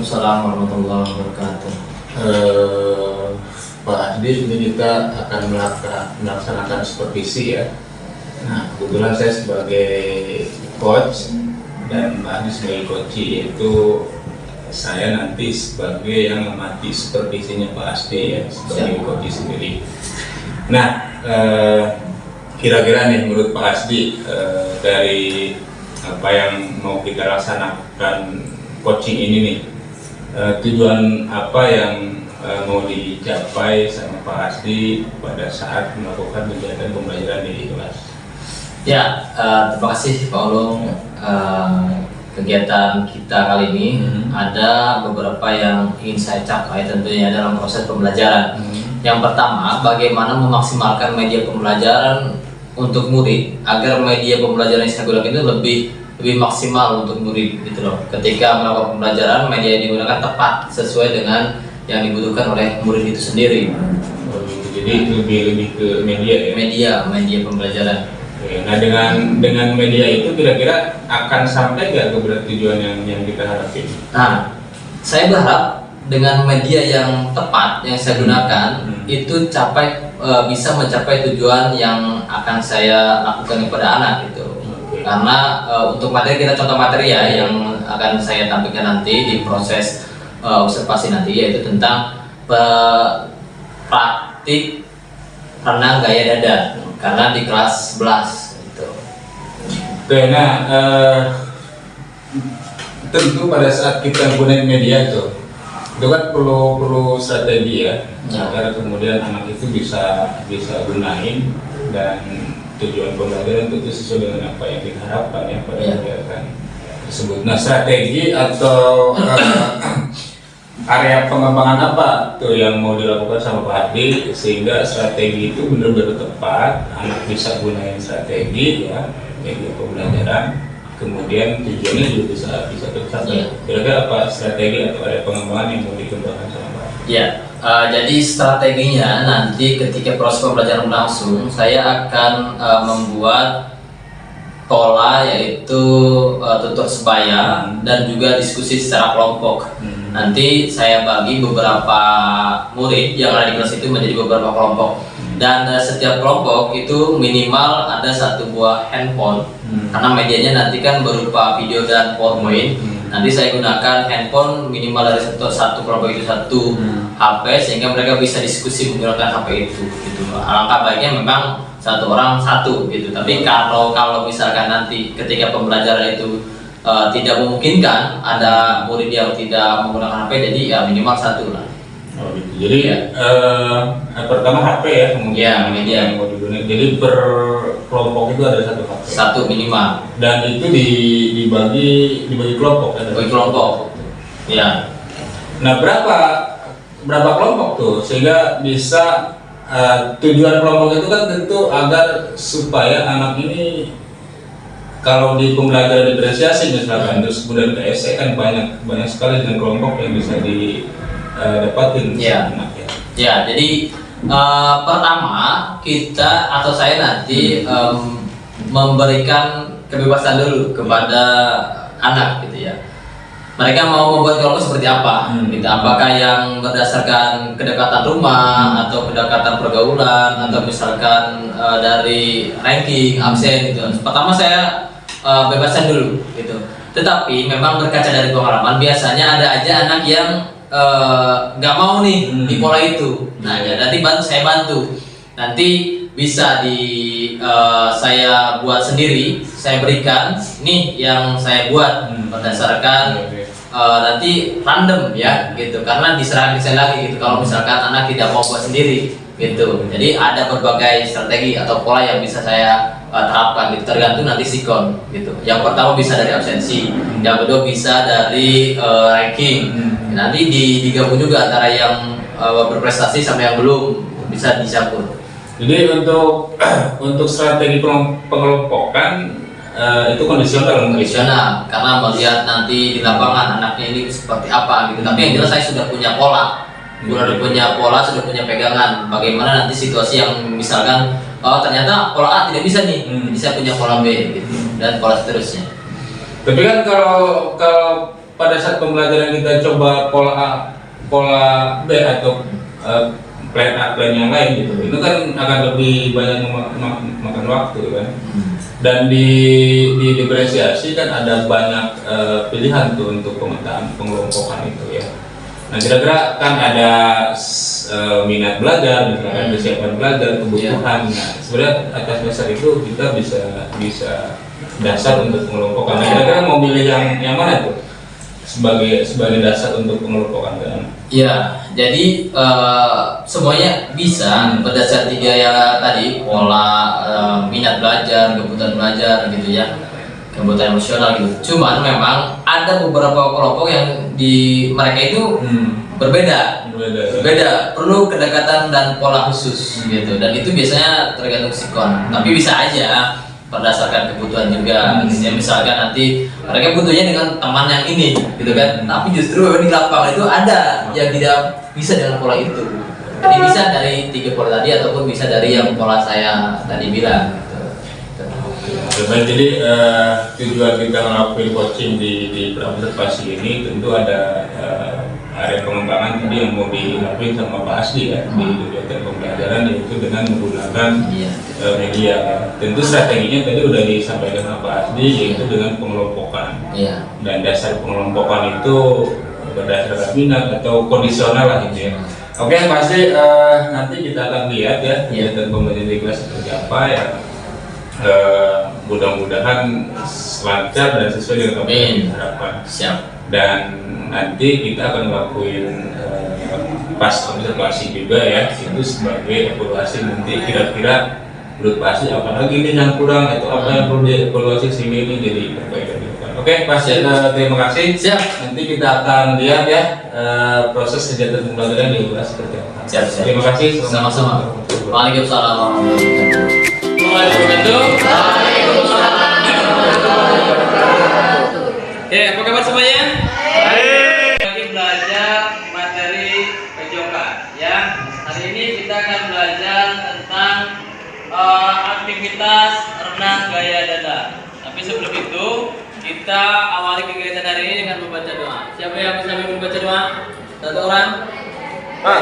Waalaikumsalam warahmatullahi wabarakatuh. Pak Asdi, ini kita akan melaksanakan supervisi ya. Nah, kebetulan saya sebagai coach dan Pak Asdi sebagai coach, yaitu saya nanti sebagai yang mengamati supervisinya Pak Asdi ya, sebagai coach sendiri. Nah, kira-kira nih menurut Pak Asdi, dari apa yang mau kita laksanakan coaching ini nih, tujuan apa yang mau dicapai sama Pak Asdi pada saat melakukan kegiatan pembelajaran di kelas? Ya, terima kasih Pak Ulung. Kegiatan kita kali ini ada beberapa yang ingin saya capai tentunya dalam proses pembelajaran. Yang pertama, bagaimana memaksimalkan media pembelajaran untuk murid agar media pembelajaran yang saya gunakan itu lebih maksimal untuk murid gitu loh. Ketika melakukan pembelajaran, media yang digunakan tepat sesuai dengan yang dibutuhkan oleh murid itu sendiri. Jadi lebih ke media ya? Media pembelajaran. Oke, nah dengan media itu kira-kira akan sampai nggak ke berat tujuan yang kita harapin? Nah, saya berharap dengan media yang tepat yang saya gunakan itu bisa mencapai tujuan yang akan saya lakukan kepada anak gitu. Karena untuk materi, kita contoh materi ya yang akan saya tampilkan nanti di proses observasi nanti, yaitu tentang praktik renang gaya dada karena di kelas 11 gitu. Oke, nah tentu pada saat kita gunain media itu kan perlu strategi ya, agar kemudian anak itu bisa gunain dan tujuan pembelajaran itu sesuai dengan apa yang kita harapkan ya pada kegiatan tersebut. Nah, strategi atau area pengembangan apa tuh yang mau dilakukan sama Pak Asdi sehingga strategi itu benar-benar tepat, anak bisa gunain strategi ya media pembelajaran, kemudian tujuannya juga bisa tercapai. Kira-kira apa strategi atau area pengembangan yang mau dikembangkan sama Pak Asdi? Ya, jadi strateginya nanti ketika proses pembelajaran berlangsung, saya akan membuat pola, yaitu tutur sebaya dan juga diskusi secara kelompok. Nanti saya bagi beberapa murid yang ada di kelas itu menjadi beberapa kelompok, dan setiap kelompok itu minimal ada satu buah handphone, karena medianya nanti kan berupa video dan PowerPoint. Nanti saya gunakan handphone minimal dari satu kelompok itu satu HP, sehingga mereka bisa diskusi menggunakan HP itu gitu. Alangkah baiknya memang satu orang satu gitu. Tapi kalau misalkan nanti ketika pembelajaran itu tidak memungkinkan ada murid yang tidak menggunakan HP, jadi ya minimal satu lah. Oh gitu. Jadi pertama HP ya, kemudian media yang mau digunakan. Jadi per kelompok itu ada satu HP. Satu minimal. Dan itu dibagi kelompok kan? Bagi kelompok. Ya. Nah, berapa kelompok tuh sehingga bisa tujuan kelompok itu kan tentu agar supaya anak ini kalau di pembelajaran diferensiasi misalkan terus kemudian ke esai kan banyak sekali dengan kelompok yang bisa didapatin anak ya. Ya, jadi pertama kita atau saya nanti memberikan kebebasan dulu kepada anak gitu ya. Mereka mau membuat kelompok seperti apa? Gitu. Apakah yang berdasarkan kedekatan rumah atau kedekatan pergaulan atau misalkan dari ranking absen gitu. Pertama saya bebasan dulu gitu. Tetapi memang berkaca dari pengalaman, biasanya ada aja anak yang nggak mau nih di pola itu. Nah, ya, nanti saya bantu. Nanti bisa saya buat sendiri, saya berikan nih yang saya buat berdasarkan nanti random ya gitu, karena diserahkan ke saya lagi gitu kalau misalkan anak tidak mau buat sendiri gitu. Jadi ada berbagai strategi atau pola yang bisa saya terapkan gitu, tergantung nanti sikon gitu. Yang pertama bisa dari absensi, yang kedua bisa dari ranking. Nanti digabung juga antara yang berprestasi sama yang belum, bisa dicampur. Jadi untuk strategi pengelompokan itu kondisional karena melihat nanti di lapangan anaknya ini seperti apa gitu. Tapi yang jelas saya sudah punya pola, sudah punya pegangan bagaimana nanti situasi yang misalkan ternyata pola A tidak bisa nih, bisa punya pola B gitu dan pola seterusnya. Tapi kan kalau pada saat pembelajaran kita coba pola A, pola B atau plan A, plan yang lain gitu, itu kan akan lebih banyak makan waktu kan. Dan di diferensiasi kan ada banyak pilihan tuh untuk pemetaan pengelompokan itu ya. Nah kira-kira kan ada minat belajar, misalkan kesiapan belajar, kebutuhan. Nah sebenarnya atas dasar itu kita bisa dasar untuk pengelompokan. Nah kira-kira mau pilih yang mana tuh sebagai dasar untuk pengelompokan kan? Ya, jadi semuanya bisa berdasar 3 ya tadi, pola minat belajar, kebutuhan belajar gitu ya, kebutuhan emosional gitu. Cuman memang ada beberapa kelompok yang di mereka itu berbeda, perlu kedekatan dan pola khusus gitu, dan itu biasanya tergantung sikon. Tapi bisa aja berdasarkan kebutuhan juga. Misalkan nanti mereka butuhnya dengan teman yang ini gitu kan, tapi justru di lapangan itu ada yang tidak bisa dengan pola itu. Jadi bisa dari 3 pola tadi ataupun bisa dari yang pola saya tadi bilang gitu. Jadi tujuan kita ngelakuin coaching di observasi ini tentu ada area pengembangan tadi yang mau dilakuin sama Pak Asdi ya di kegiatan pembelajaran, yaitu dengan menggunakan media. Tentu strateginya tadi udah disampaikan sama Pak Asdi, yaitu dengan pengelompokan. Dan dasar pengelompokan itu berdasarkan minat atau kondisional lah gitu ya. Oke, pasti nanti kita akan lihat ya kegiatan pembelajaran di kelas seperti apa ya. Mudah-mudahan lancar dan sesuai dengan apa yang kita harapkan. Siap. Dan nanti kita akan melakukan pas observasi juga ya, itu sebagai evaluasi nanti kira-kira menurut pasti apalagi ini yang kurang atau apa yang perlu dievaluasi sehingga ini jadi perbaikan. Oke, Pak, terima kasih. Siap. Nanti kita akan lihat ya proses kegiatan pembelajaran di kelas seperti apa. Siap. Terima kasih. Sama-sama. Waalaikumsalam warahmatullahi wabarakatuh. Oke, apa kabar semuanya? Lagi belajar materi pejokan ya. Hari ini kita akan belajar tentang aktivitas renang gaya dada. Tapi sebelum itu kita awali kegiatan hari ini dengan membaca doa. Siapa yang bisa membaca doa? Satu orang?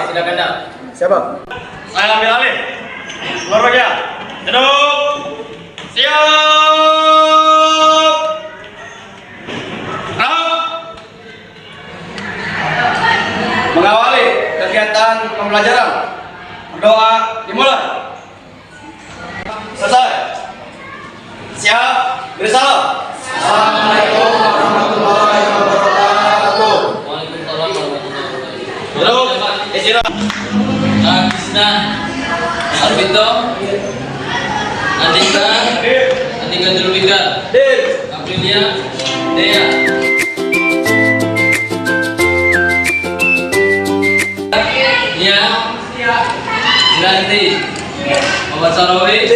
Silakan Dal. Siapa? Saya ambil alih. Luar bagian. Duduk. Siap. Mengawali kegiatan pembelajaran, berdoa dimulai. Selesai. Siap. Beri salam. Assalamualaikum warahmatullahi wabarakatuh. Waalaikumsalam warahmatullahi wabarakatuh. Duduk. Istirahat. Krisna, Arvito, Andika Julbika, Aprilia, Dea. Ganti Muhammad Sarawi.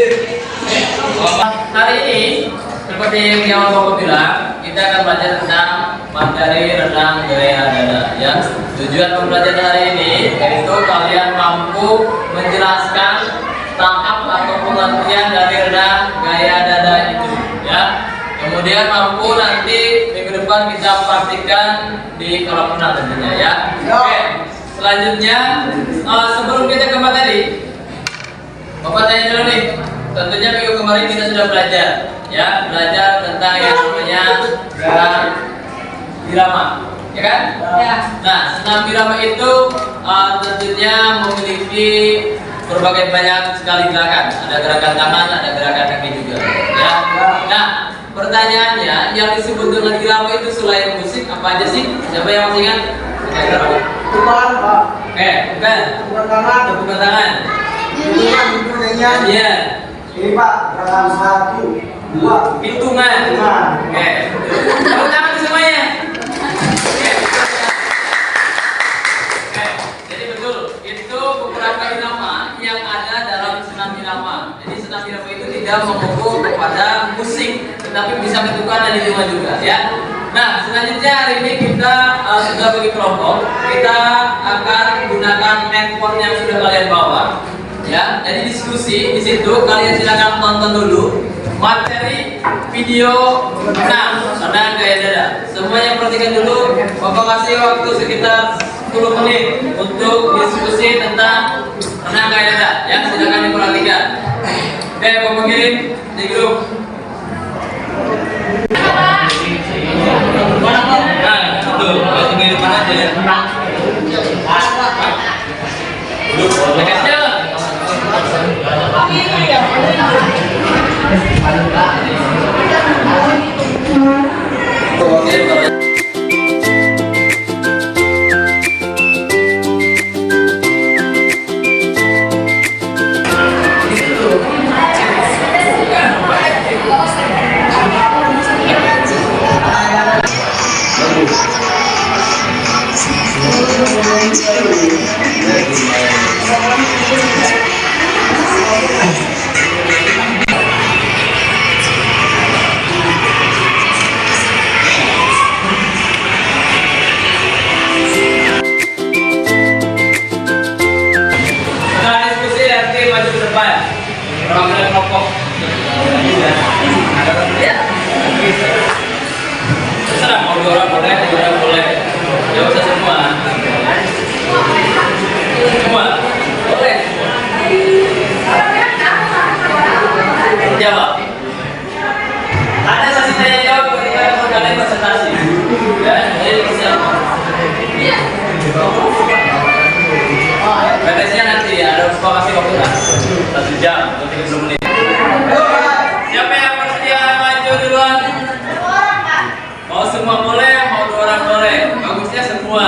Hari ini seperti yang Bapak bilang, kita akan belajar tentang materi renang gaya dada ya. Tujuan pembelajaran hari ini yaitu kalian mampu menjelaskan tahap atau pengertian dari renang gaya dada itu ya. Kemudian mampu nanti minggu depan kita praktikkan di kolam renang tentunya ya. Oke. Selanjutnya, sebelum kita ke materi, Bapak tanya dulu nih. Tentunya minggu kemarin kita sudah belajar, ya, belajar tentang yang namanya senam birama, ya kan? Ya. Nah, senam birama itu tentunya memiliki berbagai banyak sekali gerakan. Ada gerakan tangan, ada gerakan kaki juga, ya. Nah, pertanyaannya, yang disebut dengan birama itu selain musik apa aja sih? Siapa yang masih ingat? Bukan, Pak. Bukan. Bukan tangan. Bukan tangan. Hitungan, hitungan. Iya. Ini Pak, gerakan 1, 2. Hitungan. Oke. Tepuk tangan semuanya. Oke. Jadi betul, itu beberapa irama yang ada dalam senam irama. Jadi senam irama itu tidak mengukur kepada musik, tetapi bisa bentukan dan hitungan juga, ya. Nah, selanjutnya hari ini kita sudah bagi kelompok. Kita akan gunakan handphone yang sudah kalian bawa. Ya, jadi diskusi di situ kalian silakan tonton dulu materi video 6 renang gaya dada. Semuanya perhatikan dulu. Bapak kasih waktu sekitar 10 menit untuk diskusi tentang renang gaya dada. Ya, silakan diperhatikan. Oke, Bapak kirim di grup. Nah, itu tinggal di mana aja ya. Tekesnya panggilan kelompok. Ya. Terserah mau 2 orang boleh, 3 orang boleh. Ya usah semua. Semua boleh. Jawab. Ada sesi tanya jawab ketika kalian presentasi. Ya, jadi persiapan. Batesnya nanti ada kasih waktu 1 jam atau 30 menit. Siapa yang bersedia maju duluan? Mau semua boleh, mau 2 orang boleh. Bagusnya semua.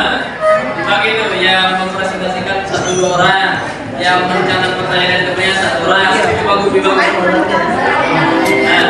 Bagi itu yang mempresentasikan 1-2 orang, yang mencatat pertanyaan dan pertanyaan 1 orang. Itu bagus juga. Nah.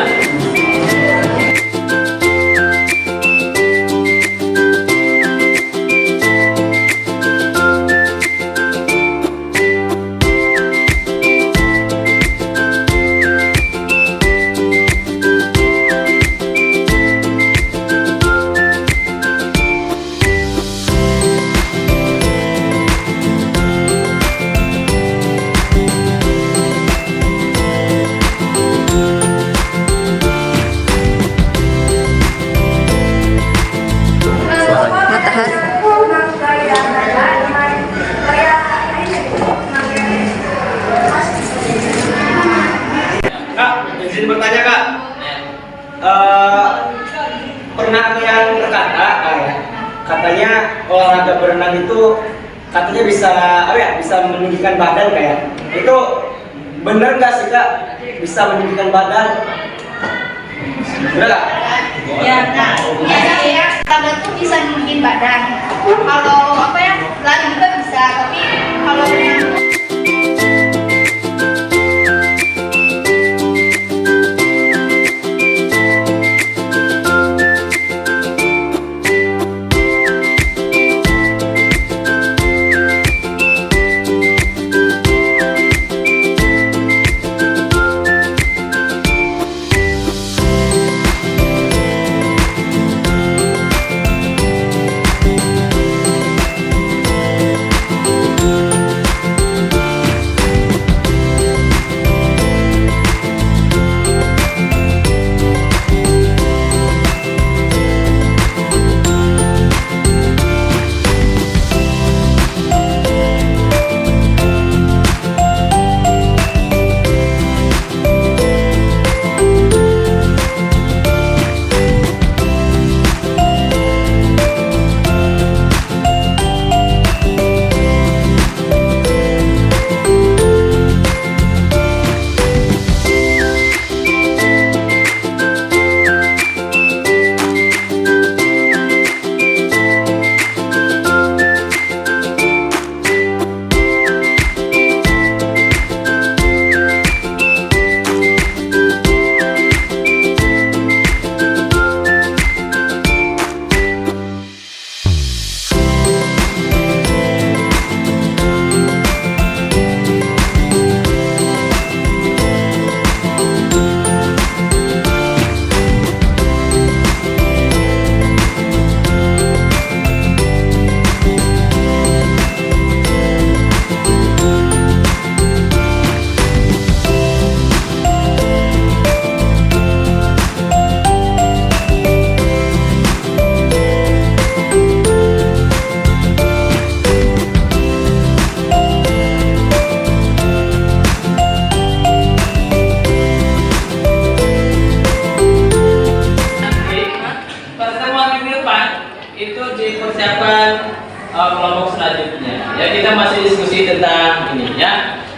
Izin bertanya kak, pernah ada yang berkata katanya olahraga berenang itu katanya bisa bisa meninggikan badan kayak itu bener nggak sih kak, bisa meninggikan badan? Bener nggak? Ya, olahraga tuh bisa meninggikan badan. Kalau lari juga bisa, tapi kalau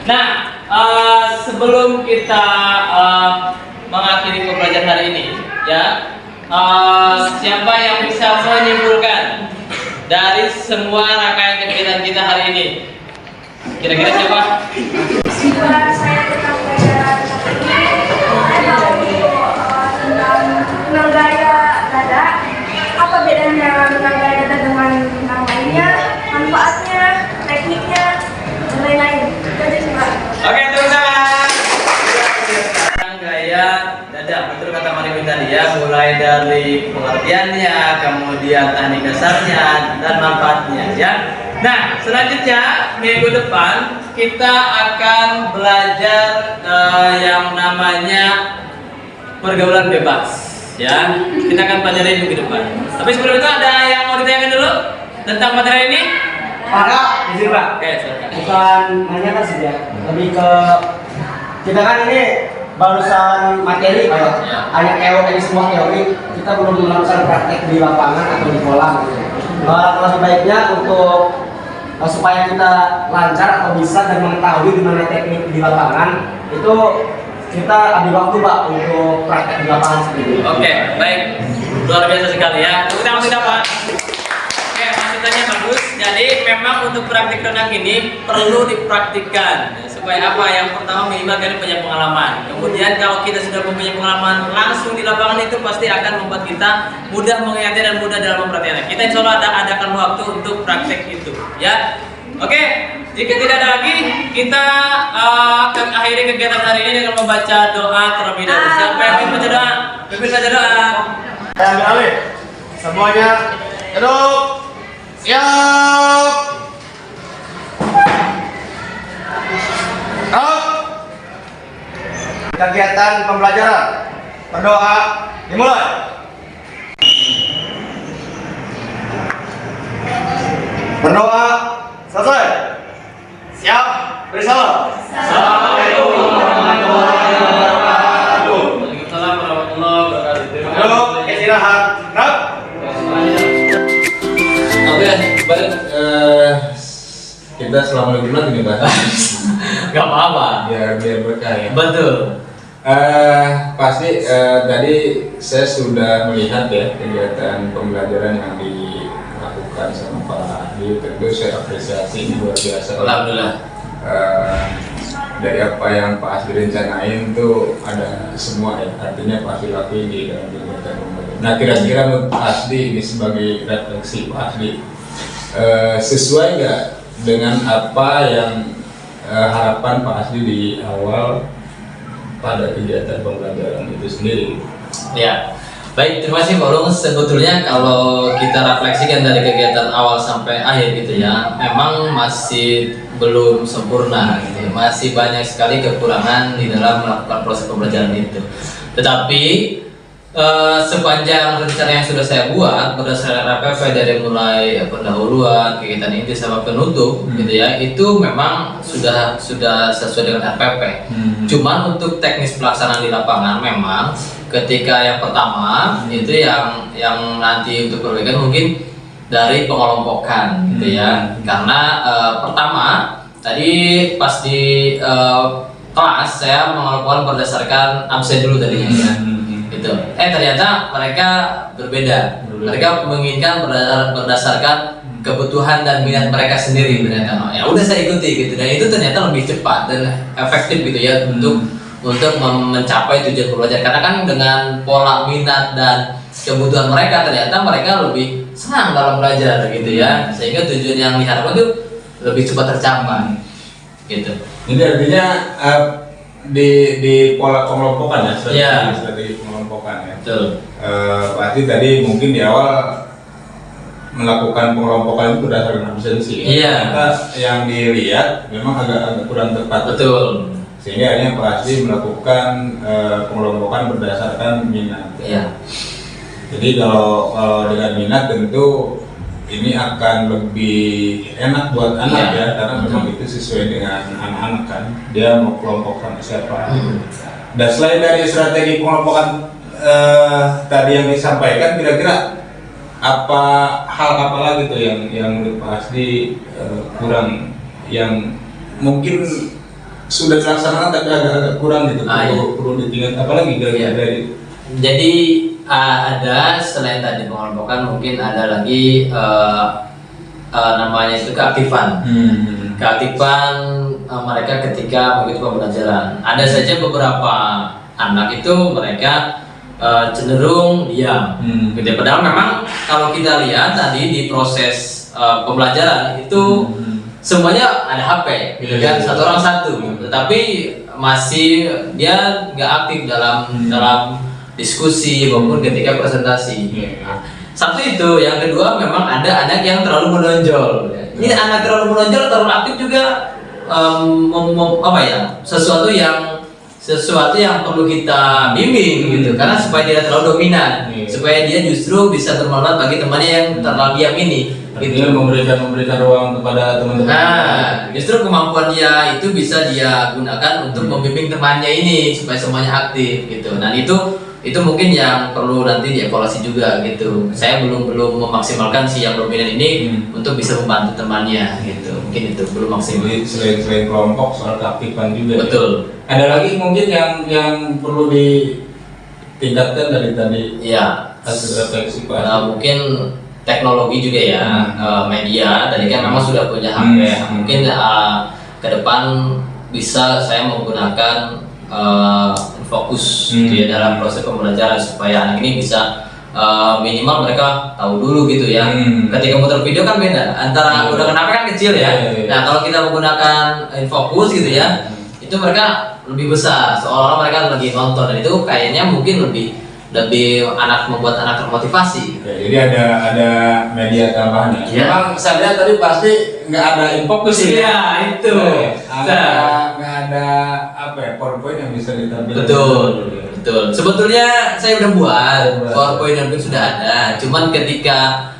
Nah, sebelum kita mengakhiri pembelajaran hari ini, ya, siapa yang bisa menyimpulkan dari semua rangkaian kegiatan kita hari ini? Kira-kira siapa? Setelah saya tentang pelajaran ini, saya tahu tentang gaya dada. Apa bedanya tentang gaya dada dengan tentang lainnya, manfaatnya, tekniknya, dan lain-lain. Itu aja sih, Pak. Oke, teman-teman. Gaya dada, betul kata Marimi tadi ya, mulai dari pengertiannya, kemudian teknik dasarnya, dan manfaatnya ya. Nah, selanjutnya minggu depan kita akan belajar yang namanya pergaulan bebas ya. Kita akan pelajari minggu depan. Tapi sebelum itu ada yang mau ditanyakan dulu tentang materi ini? Pak, izin Pak. Oke, silakan. Bukan nanya kan sih ya, lebih ke kita kan ini barusan materi Pak ya. Ya. Hanya teori, semua teori, kita belum melakukan praktek di lapangan atau di kolam gitu. Lebih baiknya untuk supaya kita lancar atau bisa dan mengetahui gimana teknik di lapangan, itu kita ambil waktu Pak untuk praktek di lapangan sendiri. Oke, baik. Luar biasa sekali ya. Kita masih Pak. Oke, masukannya bagus. Jadi memang untuk praktik renang ini perlu dipraktikkan supaya apa? Yang pertama minimal kalian punya pengalaman. Kemudian kalau kita sudah mempunyai pengalaman langsung di lapangan itu pasti akan membuat kita mudah mengingatnya dan mudah dalam memperhatikannya. Kita insya Allah adakan waktu untuk praktek itu, ya. Oke, jika tidak ada lagi, kita akan akhiri kegiatan hari ini dengan membaca doa terlebih dahulu. Siapa yang ingin baca doa? Pimpin baca doa. Saya ambil alih. Semuanya duduk. Siap. Up. Kegiatan pembelajaran. Berdoa dimulai. Berdoa selesai. Siap. Beri salam. Assalamualaikum warahmatullahi wabarakatuh. Waalaikumsalam warahmatullahi wabarakatuh. Duduk. Istirahat. Rap. Oke, baik. Kita selama 5 bulan ini Pak. Gak apa-apa. biar berkah ya. Betul. Pasti tadi saya sudah melihat ya kegiatan pembelajaran yang dilakukan sama Pak Adi. Tentu saya apresiasi, ini luar biasa. Alhamdulillah. Dari apa yang Pak Asdi rencanain tuh ada semua ya, artinya Pak Asdi lakuin di dalam kegiatan pembelajaran. Nah, kira-kira menurut Pak Asdi ini sebagai refleksi Pak Asdi, sesuai nggak dengan apa yang harapan Pak Asdi di awal pada kegiatan pembelajaran itu sendiri? Ya, baik, terima kasih Pak Ulung. Sebetulnya kalau kita refleksikan dari kegiatan awal sampai akhir gitu ya, memang masih belum sempurna gitu ya. Masih banyak sekali kekurangan di dalam melakukan proses pembelajaran itu. Tetapi sepanjang rencana yang sudah saya buat berdasarkan RPP dari mulai pendahuluan, kegiatan inti sama penutup gitu ya, itu memang sudah sesuai dengan RPP. Cuman untuk teknis pelaksanaan di lapangan memang ketika yang pertama itu yang nanti untuk perbaikan mungkin dari pengelompokan gitu ya. Karena pertama tadi pas di kelas saya mengelompokkan berdasarkan absen dulu tadinya ya. Gitu. Ternyata mereka berbeda. Mereka menginginkan berdasarkan kebutuhan dan minat mereka sendiri ternyata. Ya udah saya ikuti gitu, dan itu ternyata lebih cepat dan efektif gitu ya untuk mencapai tujuan pembelajaran. Karena kan dengan pola minat dan kebutuhan mereka ternyata mereka lebih senang dalam belajar gitu ya, sehingga tujuan yang diharapkan itu lebih cepat tercapai gitu. Jadi artinya di pola pengelompokan ya, strategi pengelompokan ya. Betul. Pasti tadi mungkin di awal melakukan pengelompokan itu berdasarkan absensi. Iya. Ternyata yang dilihat memang agak kurang tepat. Betul. Sehingga akhirnya pasti melakukan pengelompokan berdasarkan minat. Iya. Jadi kalau dengan minat tentu ini akan lebih enak buat anak ya, karena memang itu sesuai dengan anak-anak kan, dia mau kelompok sama siapa. Dan selain dari strategi pengelompokan tadi yang disampaikan, kira-kira apa hal apa lagi tuh yang menurut Pak Asdi kurang, yang mungkin sudah dilaksanakan tapi agak kurang gitu, perlu ditingkat apalagi kira-kira dari. Jadi ada selain tadi pengelompokan mungkin ada lagi namanya itu keaktifan. Keaktifan mereka ketika mengikuti pembelajaran. Ada saja beberapa anak itu mereka cenderung diam. Gitu. Padahal memang kalau kita lihat tadi di proses pembelajaran itu semuanya ada HP, gitu kan, satu orang satu. Tetapi masih dia nggak aktif dalam diskusi maupun ketika presentasi. Satu itu, yang kedua memang ada anak yang terlalu menonjol. Ini anak terlalu menonjol, terlalu aktif juga sesuatu yang perlu kita bimbing gitu, karena supaya dia terlalu dominan, supaya dia justru bisa bermanfaat bagi temannya yang terlalu diam ini. Gitu. Memberikan ruang kepada teman-teman. Nah, justru kemampuan dia itu bisa dia gunakan untuk membimbing temannya ini supaya semuanya aktif gitu. Nah itu mungkin yang perlu nanti dievaluasi juga gitu. Saya belum memaksimalkan si yang dominan ini untuk bisa membantu temannya gitu. Mungkin itu belum maksimal. Jadi selain kelompok soal keaktifan juga. Betul. Ya? Ada lagi mungkin yang perlu ditingkatkan dari tadi. Iya. Hasil refleksi Pak. Mungkin teknologi juga ya, media. Tadi kan memang sudah punya HP. Mungkin ke depan bisa saya menggunakan fokus gitu ya dalam proses pembelajaran supaya anak ini bisa minimal mereka tahu dulu gitu ya. Ketika muter video kan beda antara menggunakan HP kan kecil ya. Nah kalau kita menggunakan fokus gitu ya, itu mereka lebih besar seolah-olah mereka lagi nonton, dan itu kayaknya mungkin lebih membuat anak termotivasi. Ya, jadi ada media tambahan. Ya. Memang saya lihat tadi pasti nggak ada infokus Iya ya. itu. Nggak ada PowerPoint yang bisa ditampilkan. Betul. Sebetulnya saya udah buat PowerPoint dan sudah ada. Cuman ketika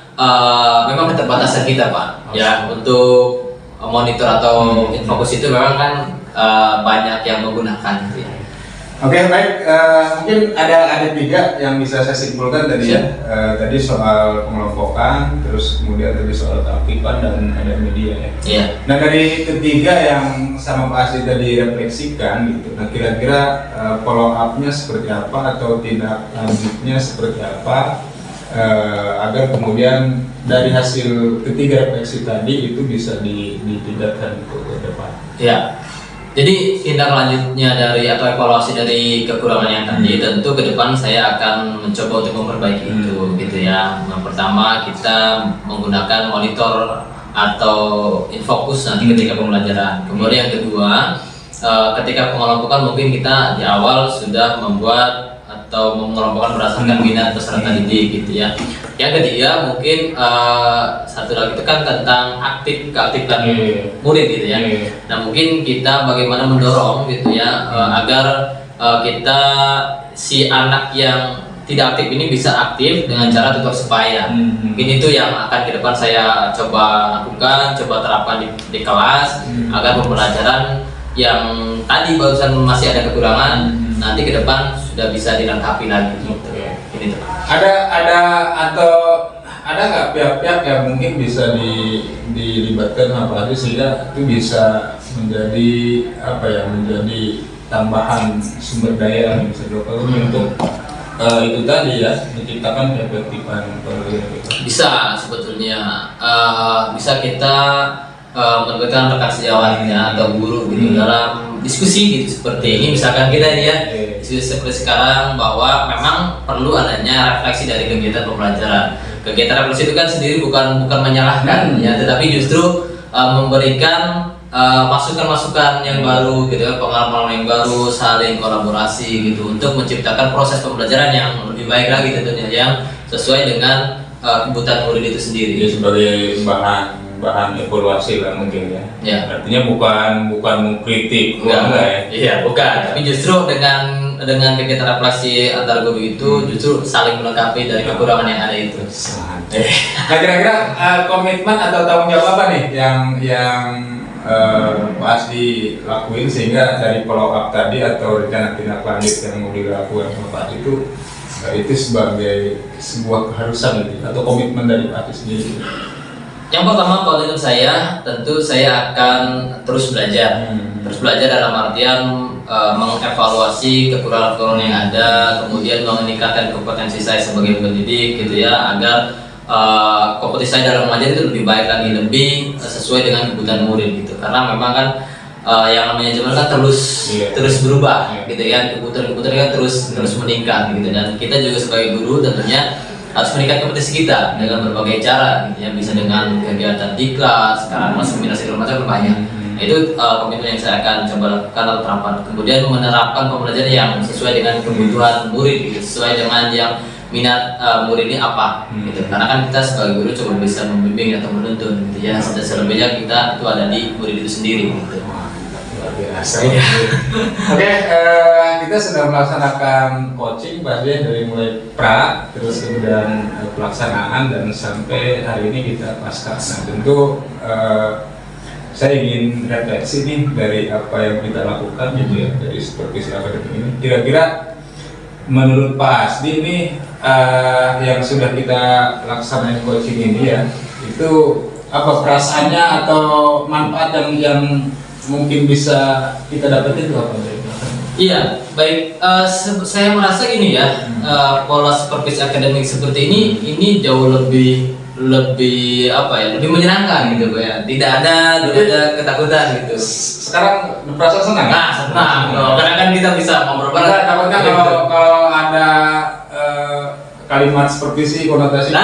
memang keterbatasan kita Pak, ya untuk monitor atau infokus itu memang kan banyak yang menggunakan gitu ya. Oke, baik. Mungkin ada 3 yang bisa saya simpulkan tadi ya. Tadi soal pengelompokan, terus kemudian tadi soal keaktifan dan ada media ya. Iya. Nah dari ketiga yang sama Pak Asri tadi refleksikan gitu. Nah kira-kira follow up-nya seperti apa atau tindak lanjutnya seperti apa agar kemudian dari hasil ketiga refleksi tadi itu bisa ditingkatkan ke depan. Iya. Jadi tindak lanjutnya dari atau evaluasi dari kekurangan yang tadi tentu ke depan saya akan mencoba untuk memperbaiki itu gitu ya. Yang pertama kita menggunakan monitor atau infokus nanti ketika pembelajaran. Kemudian yang kedua ketika pengelompokan mungkin kita di awal sudah membuat atau mengelompokkan berdasarkan minat peserta didik gitu ya. Yang ketiga mungkin satu lagi itu kan tentang keaktifan murid gitu ya. Nah mungkin kita bagaimana mendorong gitu ya agar kita si anak yang tidak aktif ini bisa aktif dengan cara tutor sebaya. Mungkin itu yang akan ke depan saya coba lakukan, coba terapkan di kelas agar pembelajaran yang tadi barusan masih ada kekurangan nanti ke depan sudah bisa dilengkapi lagi gitu. Ini tuh. Ada nggak pihak-pihak yang mungkin bisa dilibatkan apa aja sehingga itu bisa menjadi menjadi tambahan sumber daya yang bisa dilakukan untuk itu tadi ya, menciptakan keefektifan pembelajaran. Bisa sebetulnya bisa kita melibatkan rekan sejawatnya atau guru gitu dalam diskusi gitu seperti ini misalkan kita ini ya diskusi seperti sekarang bahwa memang perlu adanya refleksi dari kegiatan pembelajaran. Kegiatan refleksi itu kan sendiri bukan menyalahkan ya, tetapi justru memberikan masukan-masukan yang baru gitu ya, pengalaman yang baru, saling kolaborasi gitu untuk menciptakan proses pembelajaran yang lebih baik lagi tentunya yang sesuai dengan kebutuhan murid itu sendiri. Jadi sebagai bahan evaluasi lah mungkin ya. Ya. Artinya bukan mengkritik, Enggak ya. Iya, bukan. Tapi justru dengan kegiatan refleksi antar guru itu justru saling melengkapi dari kekurangan yang ada itu. Nah kira-kira komitmen atau tanggung jawab apa nih yang pas dilakuin sehingga dari follow up tadi atau rencana tindak lanjut yang mau dilakukan sama Pak itu sebagai sebuah keharusan gitu, atau komitmen dari Pak sendiri? Yang pertama kalau menurut saya tentu saya akan terus belajar. Terus belajar dalam artian mengevaluasi kekurangan-kekurangan yang ada, kemudian meningkatkan kompetensi saya sebagai pendidik gitu ya, agar kompetensi saya dalam mengajar itu lebih baik lagi, lebih sesuai dengan kebutuhan murid gitu. Karena memang kan yang namanya zaman kan terus berubah gitu ya, kebutuhan kan terus meningkat gitu, dan kita juga sebagai guru tentunya harus meningkatkan kompetensi kita dengan berbagai cara gitu ya, bisa dengan kegiatan di kelas, sekarang seminar segala macam banyak. Itu komitmen yang saya akan coba lakukan atau terapkan. Kemudian menerapkan pembelajaran yang sesuai dengan kebutuhan murid gitu, sesuai dengan yang minat murid ini apa gitu. Karena kan kita sebagai guru cuma bisa membimbing atau menuntun gitu ya, selebihnya kita itu ada di murid itu sendiri gitu. Luar biasa. Oke, kita sudah melaksanakan coaching pasti dari mulai pra, terus kemudian pelaksanaan dan sampai hari ini kita pasca. Nah tentu saya ingin refleksi nih dari apa yang kita lakukan gitu ya, dari supervisi akademik ini. Kira-kira menurut Pak Asdi ini yang sudah kita laksanain coaching ini ya, itu apa perasaannya atau manfaat yang mungkin bisa kita dapetin itu apa? Iya, baik. Saya merasa gini ya, pola supervisi akademik seperti ini jauh lebih apa ya, lebih menyenangkan gitu ya. Tidak ada ketakutan gitu. Sekarang perasaan senang. Nah, senang. Karena kan kita bisa ngobrol bareng. Takutnya kalau ada kalimat supervisi konotasi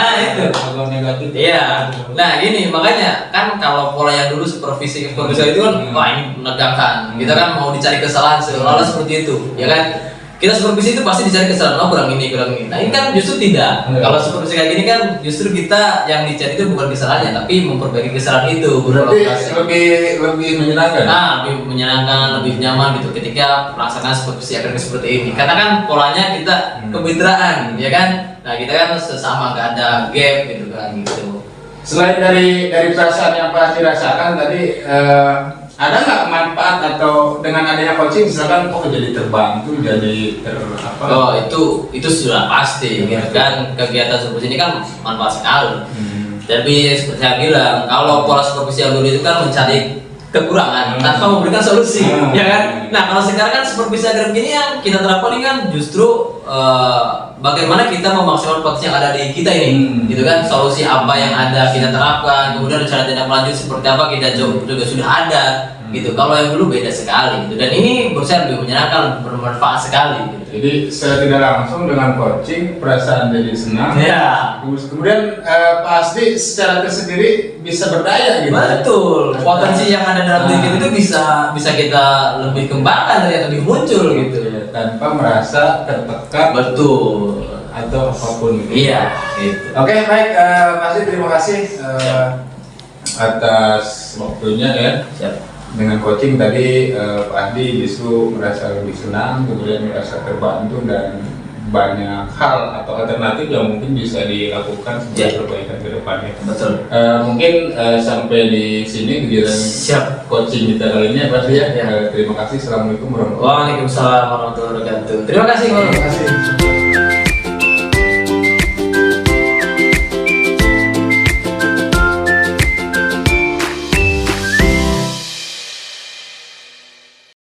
kalau negatif. Iya. Nah ini makanya kan kalau pola yang dulu supervisi itu kan wah ini menegangkan. Kita kan mau dicari kesalahan seolah-olah seperti itu, ya kan? Kita supervisi itu pasti dicari kesalahan, oh kurang ini. Nah ini kan justru tidak. Kalau supervisi kayak gini kan justru kita yang dicari itu bukan kesalahannya, tapi memperbaiki kesalahan itu. Berarti lebih menyenangkan. Nah, lebih menyenangkan, lebih nyaman gitu ketika melaksanakan supervisi akademik seperti ini. Karena kan polanya kita kemitraan, ya kan? Nah kita kan sesama, gak ada gap gitu kan gitu. Selain dari perasaan yang pasti rasakan tadi, ada nggak manfaat atau dengan adanya coaching misalkan jadi terbantu, jadi apa? Oh itu sudah pasti gitu kan, kegiatan supervisi ini kan manfaat sekali. Tapi seperti saya bilang, kalau pola supervisi yang dulu itu kan mencari kekurangan tanpa memberikan solusi, ya kan? Nah kalau sekarang kan supervisi akademik ini yang kita terapkan ini kan justru bagaimana kita memaksimalkan potensi yang ada di kita ini, gitu kan? Solusi apa yang ada kita terapkan, kemudian rencana tindak lanjut seperti apa kita juga sudah ada, gitu. Kalau yang dulu beda sekali, gitu. Dan ini menurut saya lebih menyenangkan, bermanfaat sekali. Gitu. Jadi secara tidak langsung dengan coaching perasaan jadi senang. Ya. Kemudian pasti secara tersendiri bisa berdaya gitu. Betul. Potensi yang ada dalam diri kita itu bisa kita lebih kembangkan dan yang lebih muncul gitu. Tanpa merasa tertekan. Betul. Atau apapun. Iya. Gitu. Oke, baik. Pasti terima kasih atas waktunya ya. Siap. Dengan coaching tadi Pak Adi justru merasa lebih senang, kemudian merasa terbantu dan banyak hal atau alternatif yang mungkin bisa dilakukan sebagai perbaikan ke depannya. Betul. Mungkin sampai di sini kegiatan coaching kita kali ini ya Pak Adi ya. Terima kasih. Assalamualaikum warahmatullahi wabarakatuh. Waalaikumsalam warahmatullahi wabarakatuh. Terima kasih.